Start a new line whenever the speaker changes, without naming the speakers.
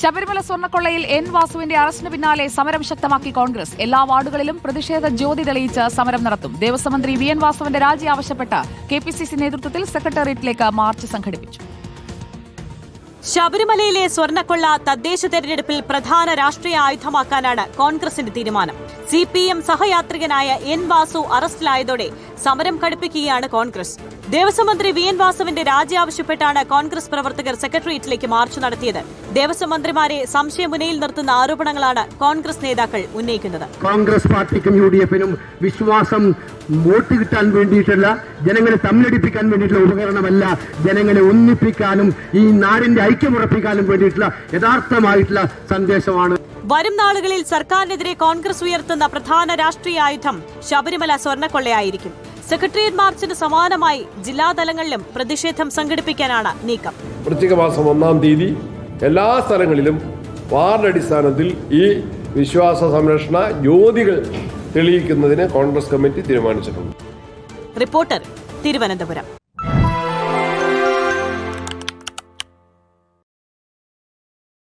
Sabarimala സ്വർണ്ണക്കൊള്ളയിൽ N വാസുവിന്റെ അറസ്റ്റിന് പിന്നാലെ സമരം ശക്തമാക്കി കോൺഗ്രസ്. എല്ലാ വാർഡുകളിലും പ്രതിഷേധ ജ്യോതി തെളിയിച്ച് സമരം നടത്തും. ദേവസ്വം മന്ത്രി വി എൻ വാസുവിന്റെ രാജി ആവശ്യപ്പെട്ട് കെപിസിസി നേതൃത്വത്തിൽ സെക്രട്ടേറിയറ്റിലേക്ക് മാർച്ച് സംഘടിപ്പിച്ചു.
ശബരിമലയിലെ സ്വർണ്ണക്കൊള്ള തദ്ദേശ തെരഞ്ഞെടുപ്പിൽ പ്രധാന രാഷ്ട്രീയ ആയുധമാക്കാനാണ് കോൺഗ്രസിന്റെ തീരുമാനം. സിപിഎം സഹയാത്രികനായ എൻ വാസു അറസ്റ്റിലായതോടെ സമരം കടുപ്പിക്കുകയാണ് കോൺഗ്രസ്. ദേവസ്വം മന്ത്രി വി എൻ വാസുവിന്റെ രാജി ആവശ്യപ്പെട്ടാണ് കോൺഗ്രസ് പ്രവർത്തകർ സെക്രട്ടേറിയറ്റിലേക്ക് മാർച്ച് നടത്തിയത്. ദേവസ്വം മന്ത്രിമാരെ സംശയമുനയിൽ നിർത്തുന്ന ആരോപണങ്ങളാണ് കോൺഗ്രസ് നേതാക്കൾ ഉന്നയിക്കുന്നത്.
കോൺഗ്രസ് പാർട്ടിക്കും യുഡിഎഫിനും വിശ്വാസം വോട്ട് കിട്ടാൻ വേണ്ടിയിട്ടുള്ള, ജനങ്ങളെ തമ്മിലടിപ്പിക്കാൻ വേണ്ടിയിട്ടുള്ള ഉപകരണമല്ല, ജനങ്ങളെ ഒന്നിപ്പിക്കാനും ഈ നാടിന്റെ ഐക്യമുറപ്പിക്കാനും വേണ്ടിയിട്ടുള്ള യഥാർത്ഥമായിട്ടുള്ള സന്ദേശമാണ്.
വരും നാളുകളിൽ സർക്കാരിനെതിരെ കോൺഗ്രസ് ഉയർത്തുന്ന പ്രധാന രാഷ്ട്രീയ ആയുധം ശബരിമല സ്വർണ്ണക്കൊള്ളയായിരിക്കും. സെക്രട്ടേറിയറ്റ് മാർച്ചിന് സമാനമായി ജില്ലാതലങ്ങളിലും പ്രതിഷേധം സംഘടിപ്പിക്കാനാണ് നീക്കം.
വൃശ്ചിക മാസം 1-ാം തീയതി എല്ലാ സ്ഥലങ്ങളിലും വാർഡ് അടിസ്ഥാനത്തിൽ ഈ വിശ്വാസ സംരക്ഷണ ജ്യോതികൾ തെളിയിക്കുന്നതിന് കോൺഗ്രസ് കമ്മിറ്റി തീരുമാനിച്ചിട്ടുണ്ട്.
റിപ്പോർട്ടർ, തിരുവനന്തപുരം.